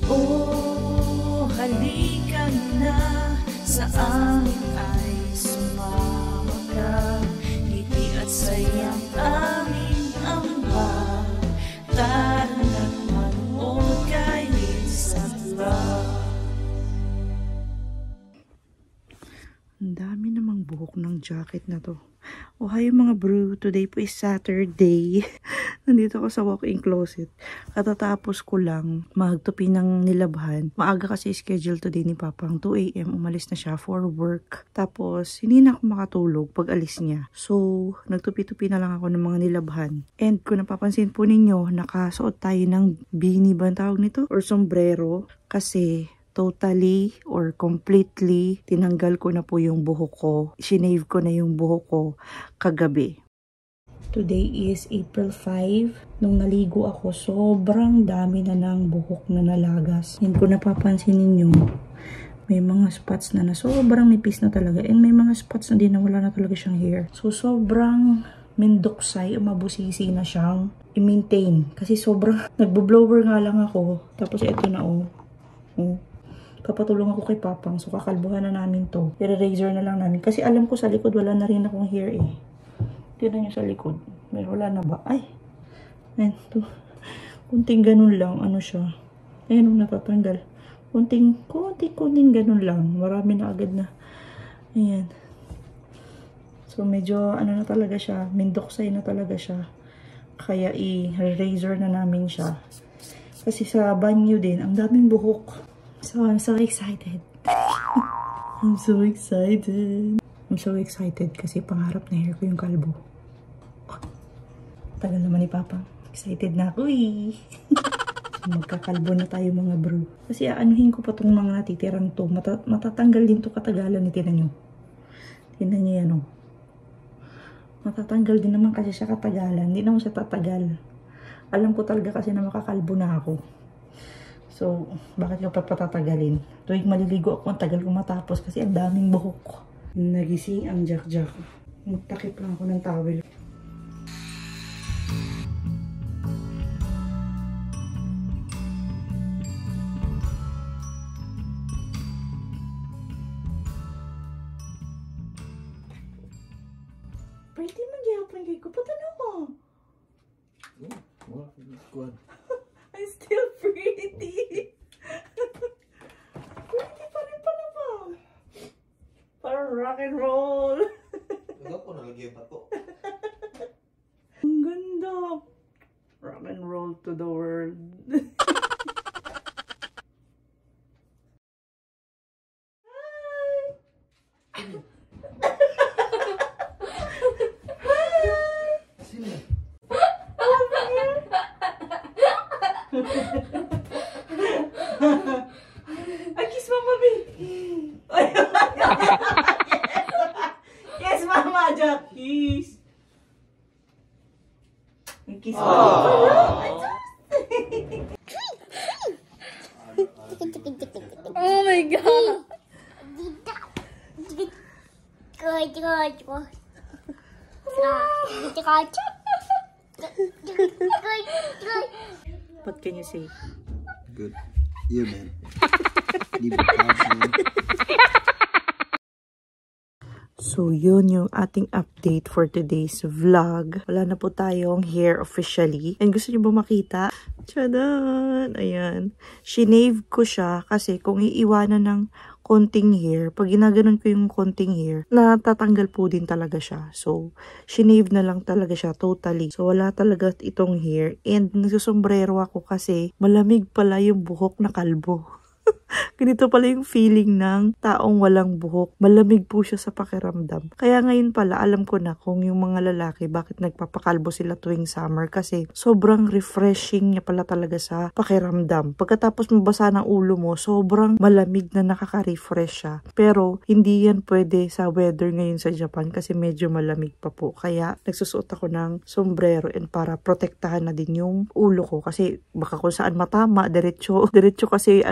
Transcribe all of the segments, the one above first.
Oh, halika na sa amin ay sumama ka. Ngiti at sayang aming ambag. Tara na't manood kay Lisa Vlog. Ang dami namang buhok ng jacket na to. Oh, hi mga bro. Today po is Saturday. Nandito ako sa walk-in closet. Katatapos ko lang magtupi ng nilabhan. Maaga kasi schedule today ni Papa. 2 AM umalis na siya for work. Tapos, hindi na ako makatulog pag alis niya. So, nagtupi-tupi na lang ako ng mga nilabhan. And kung napapansin po ninyo, nakasuot tayo ng beanie ba ang tawag nito? Or sombrero. Kasi totally or completely tinanggal ko na po yung buhok ko. Shinave ko na yung buhok ko kagabi. Today is April 5. Nung naligo ako, sobrang dami na ng buhok na nalagas. Yan, kung napapansin ninyo, may mga spots na sobrang nipis na talaga. And may mga spots na din na wala na talaga siyang hair. So, sobrang mendoksay, mabusisi na siyang i-maintain. Kasi sobrang nagbo-blower nga lang ako. Tapos ito na papatulong ako kay Papang. So, kakalbuhan na namin to. I-razor na lang namin. Kasi alam ko sa likod, wala na rin akong hair eh. Tignan nyo sa likod. May wala na ba? Ay! Ayan, to. Kunting ganun lang. Ano siya? Ayan, natatanggal. Kunting ganun lang. Marami na agad na. Ayan. So, medyo, ano na talaga siya. Mindoksay na talaga siya. Kaya, i-razor na namin siya. Kasi sa banyo din, ang daming buhok. So, I'm so excited. I'm so excited. I'm so excited kasi pangarap na hair ko yung kalbo. Tagal naman ni Papa. Excited na ako eh. So, magkakalbo na tayo mga bro. Kasi aanuhin ko pa tong mga natitirang to. Matatanggal din to katagalan ni tinan nyo. Tinan nyo yan Matatanggal din naman kasi siya katagalan. Hindi naman siya tatagal. Alam ko talaga kasi na makakalbo na ako. So, bakit ka patatagalin? Tuwing maliligo ako, ang tagal ko matapos kasi ang daming buhok ko. Nagising ang jack-jack. Magtakip lang ako ng towel. Pretty magyapon kay ko. Patanaw ko. What? Squad. I'm still pretty. Pretty pa rin pala ba? Parang rock and roll. Ikaw po nalagyan pa to. Ang ganda. Rock and roll to the world. Ay, kiss mama, B. Kiss mama, Jack. Kiss. Kiss mama. Oh my god. What can you say? Good. Yeah, man. So, yun yung ating update for today's vlog. Wala na po tayong hair officially. And gusto niyo ba makita? Tchadan! Ayan. Shinave ko siya kasi kung iiwanan ng konting hair, pag ginaganon ko yung konting hair, natatanggal po din talaga siya. So, shinave na lang talaga siya totally. So, wala talaga itong hair. And nagsusombrero ako kasi malamig pala yung buhok na kalbo. Ganito pala yung feeling ng taong walang buhok. Malamig po siya sa pakiramdam. Kaya ngayon pala, alam ko na kung yung mga lalaki, bakit nagpapakalbo sila tuwing summer. Kasi sobrang refreshing niya pala talaga sa pakiramdam. Pagkatapos mabasa ng ulo mo, sobrang malamig na nakaka-refresh siya. Pero, hindi yan pwede sa weather ngayon sa Japan kasi medyo malamig pa po. Kaya, nagsusuot ako ng sombrero and para protektahan na din yung ulo ko. Kasi, baka kung saan matama, diretso kasi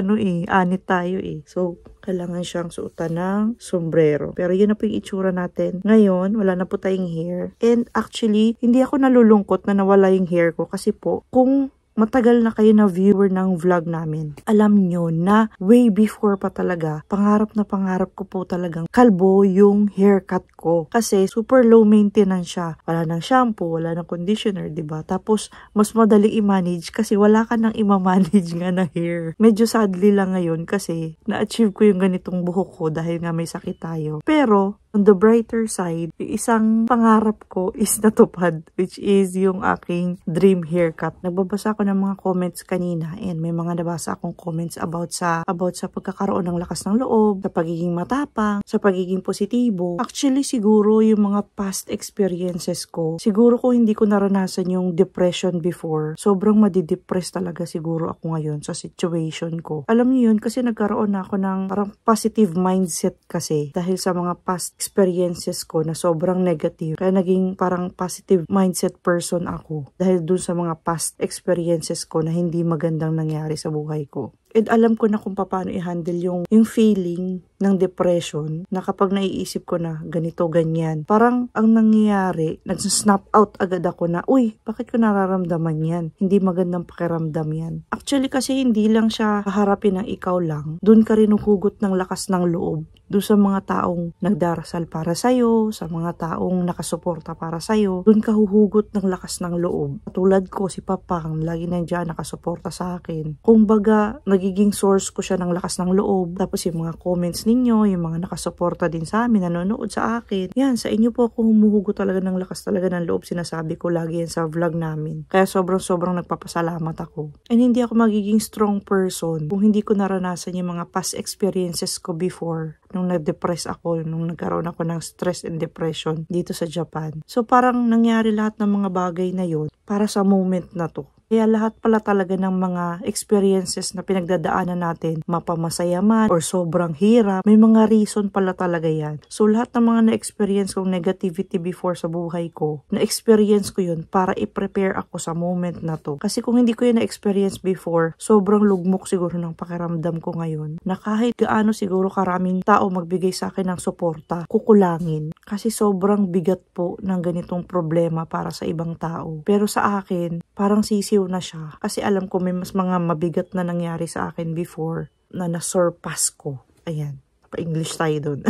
anit tayo eh. So, kailangan siyang suotan ng sombrero. Pero yun na po yung itsura natin. Ngayon, wala na po tayong hair. And actually, hindi ako nalulungkot na nawala yung hair ko. Kasi po, kung matagal na kayo na viewer ng vlog namin, alam nyo na way before pa talaga, pangarap na pangarap ko po talagang kalbo yung haircut ko. Kasi super low maintenance siya. Wala nang shampoo, wala nang conditioner, diba? Tapos, mas madali i-manage kasi wala ka nang i-manage nga na hair. Medyo sadly lang ngayon kasi na-achieve ko yung ganitong buhok ko dahil nga may sakit tayo. Pero, on the brighter side, yung isang pangarap ko is natupad, which is yung aking dream haircut. Nagbabasa ako ng mga comments kanina and may mga nabasa akong comments about sa pagkakaroon ng lakas ng loob, sa pagiging matapang, sa pagiging positibo. Actually, siguro yung mga past experiences ko, siguro kung hindi ko naranasan yung depression before, sobrang madidepress talaga siguro ako ngayon sa situation ko. Alam niyo yun, kasi nagkaroon na ako ng parang positive mindset kasi dahil sa mga past experiences ko na sobrang negative. Kaya naging parang positive mindset person ako dahil dun sa mga past experiences ko na hindi magandang nangyari sa buhay ko. And alam ko na kung paano i-handle yung feeling ng depression na kapag naiisip ko na ganito, ganyan. Parang ang nangyayari, nag-snap out agad ako na, uy, bakit ko nararamdaman yan? Hindi magandang pakiramdam yan. Actually kasi hindi lang siya haharapin ng ikaw lang. Doon ka rin huhugot ng lakas ng loob. Doon sa mga taong nagdarasal para sa'yo, sa mga taong nakasuporta para sa'yo, doon ka huhugot ng lakas ng loob. Katulad ko, si Papang, lagi nandiyan nakasuporta sa akin. Kung baga, nagiging source ko siya ng lakas ng loob. Tapos yung mga comments ninyo, yung mga nakasuporta din sa amin, nanonood sa akin. Yan, sa inyo po ako humuhugot talaga ng lakas talaga ng loob. Sinasabi ko lagi yan sa vlog namin. Kaya sobrang nagpapasalamat ako. And hindi ako magiging strong person kung hindi ko naranasan yung mga past experiences ko before. Nung na-depress ako, nung nagkaroon ako ng stress and depression dito sa Japan. So parang nangyari lahat ng mga bagay na yun para sa moment na to. Kaya lahat pala talaga ng mga experiences na pinagdadaanan natin, mapamasaya man or sobrang hirap, may mga reason pala talaga yan. So lahat ng mga na-experience kong negativity before sa buhay ko, na-experience ko yun para i-prepare ako sa moment na to. Kasi kung hindi ko yun na-experience before, sobrang lugmok siguro ng pakiramdam ko ngayon na kahit gaano siguro karaming tao magbigay sa akin ng suporta, kukulangin. Kasi sobrang bigat po ng ganitong problema para sa ibang tao. Pero sa akin, parang sisiw na siya. Kasi alam ko may mas mga mabigat na nangyari sa akin before na na-surpass ko. Ayan. Pa-English tayo dun.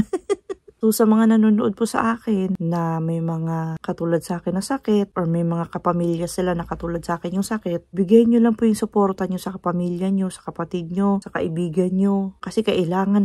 So sa mga nanonood po sa akin na may mga katulad sa akin na sakit or may mga kapamilya sila na katulad sa akin yung sakit, bigyan nyo lang po yung suporta nyo sa kapamilya nyo, sa kapatid nyo, sa kaibigan nyo. Kasi kailangan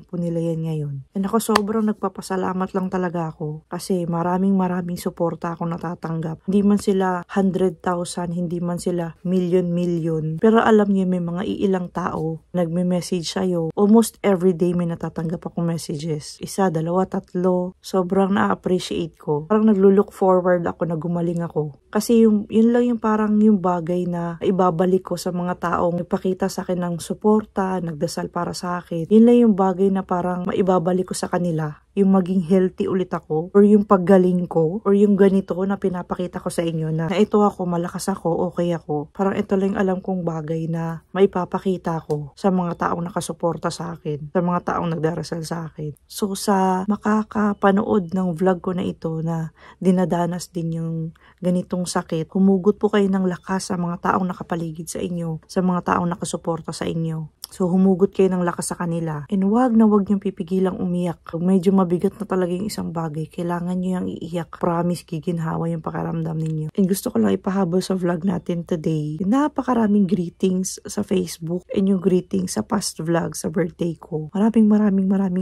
po nila yan ngayon. And ako sobrang nagpapasalamat lang talaga ako kasi maraming suporta ako natatanggap. Hindi man sila 100,000, hindi man sila million. Pero alam niyo may mga iilang tao nagme-message sa'yo. Almost everyday may natatanggap akong messages. Isa, 2, 3, sobrang na-appreciate ko. Parang naglo-look forward ako na gumaling ako. Kasi yun lang yung parang yung bagay na ibabalik ko sa mga taong nagpakita sa akin ng suporta, nagdasal para sa akin. Yun lang yung bagay na parang maibabalik ko sa kanila. Yung maging healthy ulit ako, or yung paggaling ko, or yung ganito na pinapakita ko sa inyo na ito ako, malakas ako, okay ako. Parang ito lang alam kong bagay na maipapakita ko sa mga taong nakasuporta sa akin, sa mga taong nagdarasal sa akin. So sa makakapanood ng vlog ko na ito na dinadanas din yung ganitong sakit, humugot po kayo ng lakas sa mga taong nakapaligid sa inyo, sa mga taong nakasuporta sa inyo. So, humugot kayo ng lakas sa kanila. And wag niyong pipigilang umiyak. Pag medyo mabigat na talaga yung isang bagay, kailangan niyo yung iiyak. Promise, giginhawa yung pakiramdam ninyo. And gusto ko lang ipahabol sa vlog natin today. Napakaraming greetings sa Facebook and yung greetings sa past vlog sa birthday ko. Maraming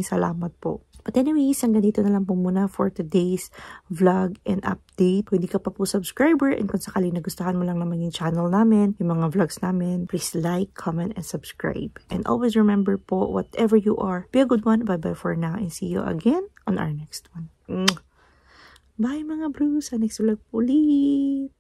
salamat po. But anyways, hanggang dito na lang po muna for today's vlog and update. Kung hindi ka pa po subscriber and kung sakali nagustuhan mo lang naman yung channel namin, yung mga vlogs namin, please like, comment, and subscribe. And always remember po, whatever you are, be a good one. Bye-bye for now and see you again on our next one. Bye mga bros! Sa next vlog ulit!